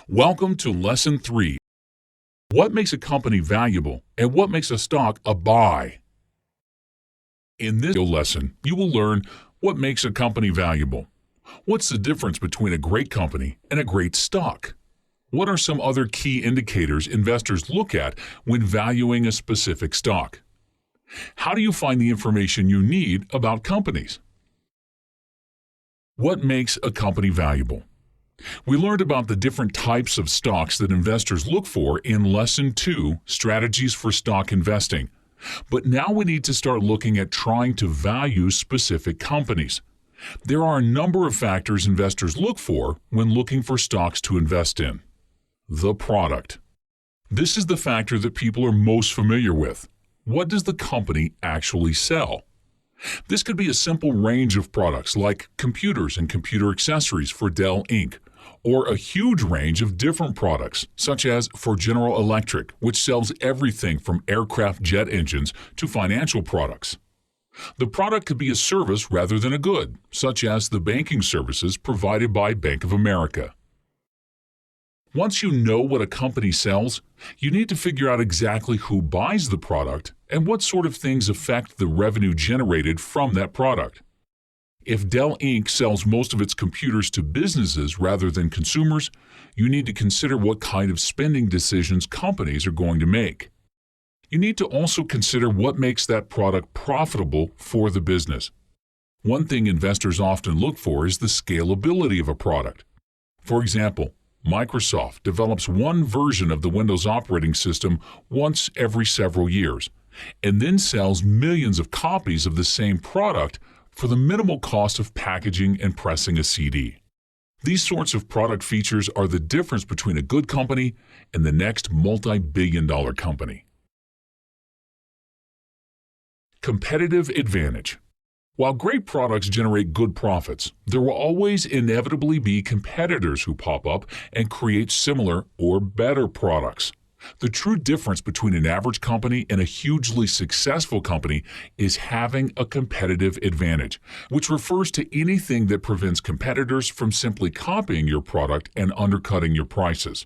Welcome to Lesson 3. What makes a company valuable and what makes a stock a buy? In this lesson, you will learn what makes a company valuable. What's the difference between a great company and a great stock? What are some other key indicators investors look at when valuing a specific stock? How do you find the information you need about companies? What makes a company valuable? We learned about the different types of stocks that investors look for in Lesson 2, Strategies for Stock Investing. But now we need to start looking at trying to value specific companies. There are a number of factors investors look for when looking for stocks to invest in. The product. This is the factor that people are most familiar with. What does the company actually sell? This could be a simple range of products like computers and computer accessories for Dell Inc., or a huge range of different products, such as for General Electric, which sells everything from aircraft jet engines to financial products. The product could be a service rather than a good, such as the banking services provided by Bank of America. Once you know what a company sells, you need to figure out exactly who buys the product and what sort of things affect the revenue generated from that product. If Dell Inc. sells most of its computers to businesses rather than consumers, you need to consider what kind of spending decisions companies are going to make. You need to also consider what makes that product profitable for the business. One thing investors often look for is the scalability of a product. For example, Microsoft develops one version of the Windows operating system once every several years, and then sells millions of copies of the same product for the minimal cost of packaging and pressing a CD. These sorts of product features are the difference between a good company and the next multi-billion-dollar company. Competitive advantage. While great products generate good profits, there will always inevitably be competitors who pop up and create similar or better products. The true difference between an average company and a hugely successful company is having a competitive advantage, which refers to anything that prevents competitors from simply copying your product and undercutting your prices.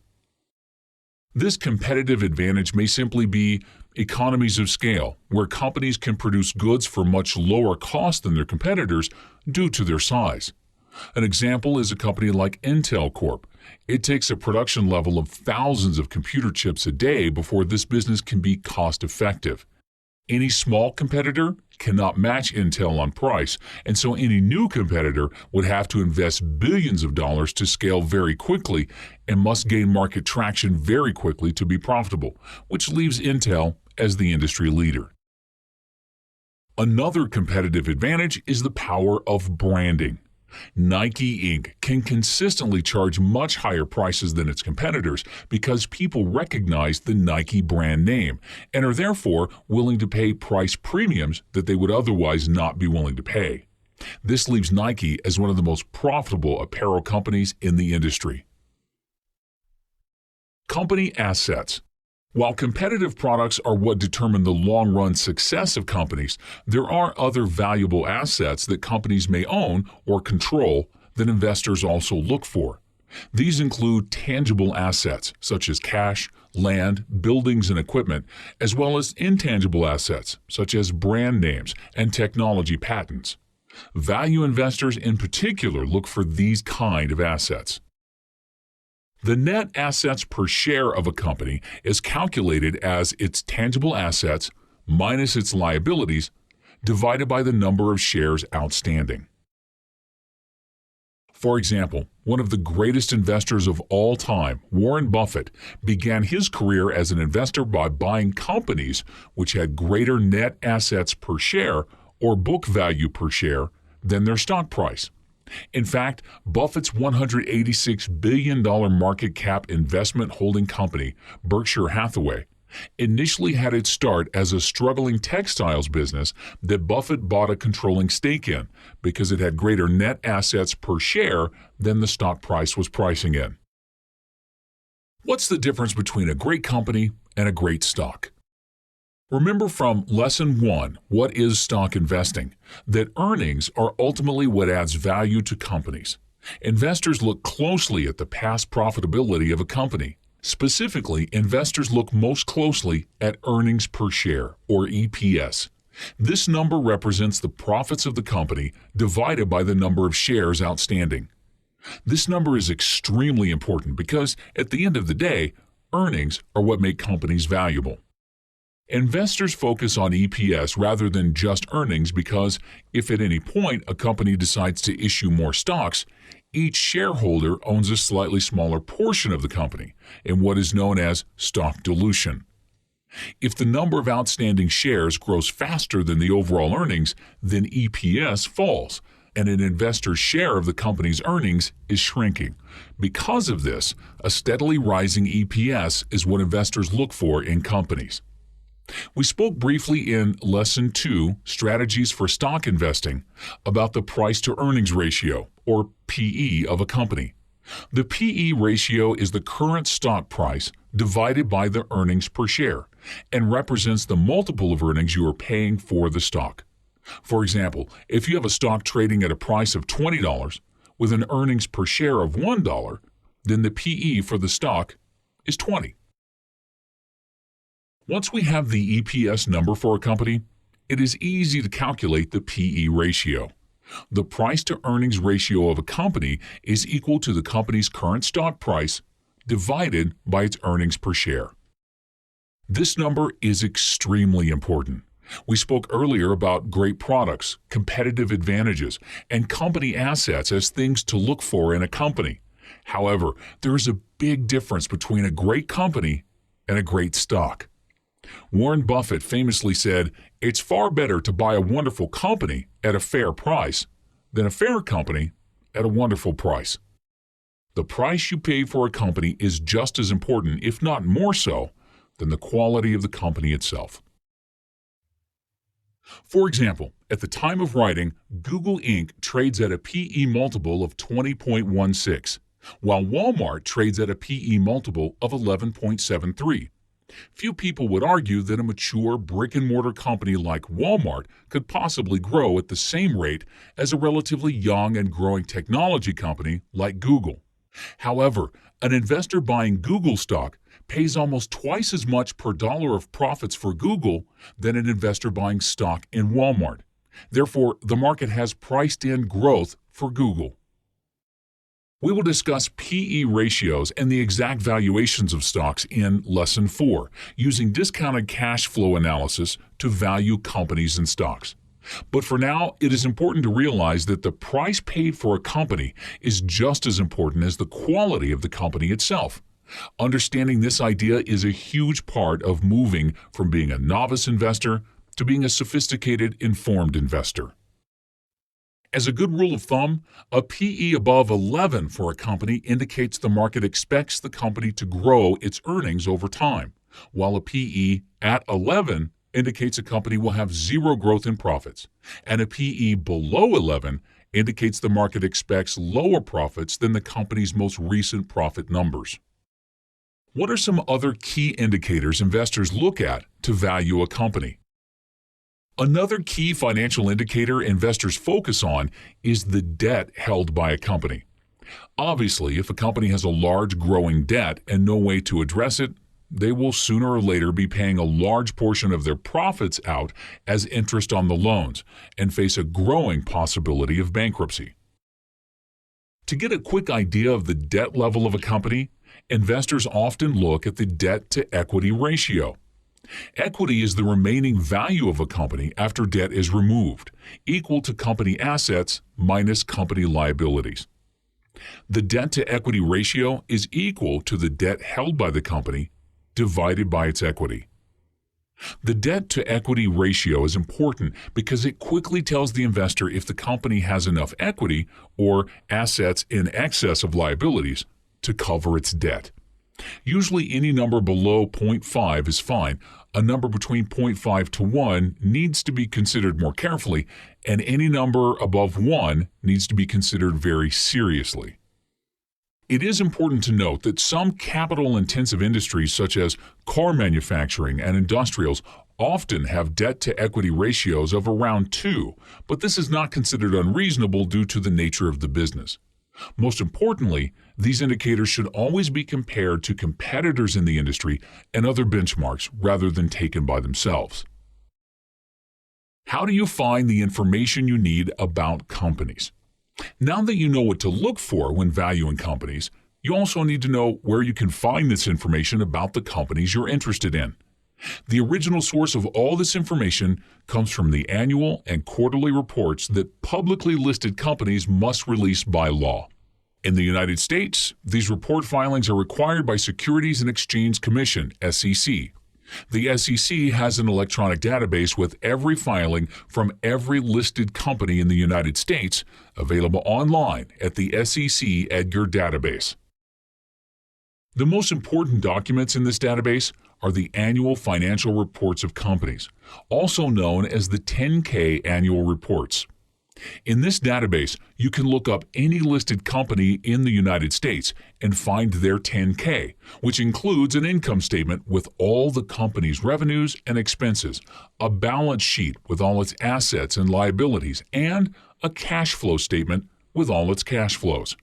This competitive advantage may simply be economies of scale, where companies can produce goods for much lower cost than their competitors due to their size. An example is a company like Intel Corp. It takes a production level of thousands of computer chips a day before this business can be cost-effective. Any small competitor cannot match Intel on price, and so any new competitor would have to invest billions of dollars to scale very quickly and must gain market traction very quickly to be profitable, which leaves Intel as the industry leader. Another competitive advantage is the power of branding. Nike Inc. can consistently charge much higher prices than its competitors because people recognize the Nike brand name and are therefore willing to pay price premiums that they would otherwise not be willing to pay. This leaves Nike as one of the most profitable apparel companies in the industry. Company assets. While competitive products are what determine the long-run success of companies, there are other valuable assets that companies may own or control that investors also look for. These include tangible assets such as cash, land, buildings, and equipment, as well as intangible assets such as brand names and technology patents. Value investors in particular look for these kind of assets. The net assets per share of a company is calculated as its tangible assets minus its liabilities divided by the number of shares outstanding. For example, one of the greatest investors of all time, Warren Buffett, began his career as an investor by buying companies which had greater net assets per share or book value per share than their stock price. In fact, Buffett's $186 billion market cap investment holding company, Berkshire Hathaway, initially had its start as a struggling textiles business that Buffett bought a controlling stake in because it had greater net assets per share than the stock price was pricing in. What's the difference between a great company and a great stock? Remember from Lesson 1, What is Stock Investing?, that earnings are ultimately what adds value to companies. Investors look closely at the past profitability of a company. Specifically, investors look most closely at earnings per share, or EPS. This number represents the profits of the company divided by the number of shares outstanding. This number is extremely important because, at the end of the day, earnings are what make companies valuable. Investors focus on EPS rather than just earnings because if at any point a company decides to issue more stocks, each shareholder owns a slightly smaller portion of the company in what is known as stock dilution. If the number of outstanding shares grows faster than the overall earnings, then EPS falls, and an investor's share of the company's earnings is shrinking. Because of this, a steadily rising EPS is what investors look for in companies. We spoke briefly in Lesson 2, Strategies for Stock Investing, about the price-to-earnings ratio, or PE, of a company. The PE ratio is the current stock price divided by the earnings per share and represents the multiple of earnings you are paying for the stock. For example, if you have a stock trading at a price of $20 with an earnings per share of $1, then the PE for the stock is 20. Once we have the EPS number for a company, it is easy to calculate the PE ratio. The price-to-earnings ratio of a company is equal to the company's current stock price divided by its earnings per share. This number is extremely important. We spoke earlier about great products, competitive advantages, and company assets as things to look for in a company. However, there is a big difference between a great company and a great stock. Warren Buffett famously said, "It's far better to buy a wonderful company at a fair price than a fair company at a wonderful price." The price you pay for a company is just as important, if not more so, than the quality of the company itself. For example, at the time of writing, Google Inc. trades at a PE multiple of 20.16, while Walmart trades at a PE multiple of 11.73. Few people would argue that a mature brick-and-mortar company like Walmart could possibly grow at the same rate as a relatively young and growing technology company like Google. However, an investor buying Google stock pays almost twice as much per dollar of profits for Google than an investor buying stock in Walmart. Therefore, the market has priced in growth for Google. We will discuss PE ratios and the exact valuations of stocks in Lesson 4, using discounted cash flow analysis to value companies and stocks. But for now, it is important to realize that the price paid for a company is just as important as the quality of the company itself. Understanding this idea is a huge part of moving from being a novice investor to being a sophisticated, informed investor. As a good rule of thumb, a PE above 11 for a company indicates the market expects the company to grow its earnings over time, while a PE at 11 indicates a company will have zero growth in profits, and a PE below 11 indicates the market expects lower profits than the company's most recent profit numbers. What are some other key indicators investors look at to value a company? Another key financial indicator investors focus on is the debt held by a company. Obviously, if a company has a large growing debt and no way to address it, they will sooner or later be paying a large portion of their profits out as interest on the loans and face a growing possibility of bankruptcy. To get a quick idea of the debt level of a company, investors often look at the debt-to-equity ratio. Equity is the remaining value of a company after debt is removed, equal to company assets minus company liabilities. The debt-to-equity ratio is equal to the debt held by the company divided by its equity. The debt-to-equity ratio is important because it quickly tells the investor if the company has enough equity or assets in excess of liabilities to cover its debt. Usually any number below 0.5 is fine. A number between 0.5 to 1 needs to be considered more carefully, and any number above 1 needs to be considered very seriously. It is important to note that some capital-intensive industries such as car manufacturing and industrials often have debt-to-equity ratios of around 2, but this is not considered unreasonable due to the nature of the business. Most importantly, these indicators should always be compared to competitors in the industry and other benchmarks rather than taken by themselves. How do you find the information you need about companies? Now that you know what to look for when valuing companies, you also need to know where you can find this information about the companies you're interested in. The original source of all this information comes from the annual and quarterly reports that publicly listed companies must release by law. In the United States, these report filings are required by Securities and Exchange Commission, SEC. The SEC has an electronic database with every filing from every listed company in the United States available online at the SEC EDGAR database. The most important documents in this database are the annual financial reports of companies, also known as the 10K annual reports. In this database, you can look up any listed company in the United States and find their 10K, which includes an income statement with all the company's revenues and expenses, a balance sheet with all its assets and liabilities, and a cash flow statement with all its cash flows.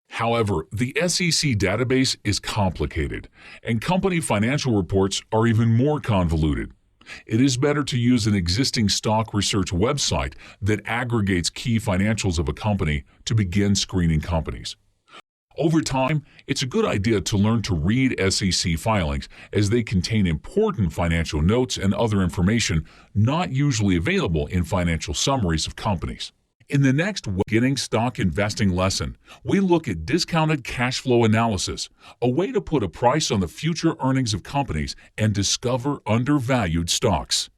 However, the SEC database is complicated, and company financial reports are even more convoluted. It is better to use an existing stock research website that aggregates key financials of a company to begin screening companies. Over time, it's a good idea to learn to read SEC filings as they contain important financial notes and other information not usually available in financial summaries of companies. In the next beginning stock investing lesson, we look at discounted cash flow analysis, a way to put a price on the future earnings of companies and discover undervalued stocks.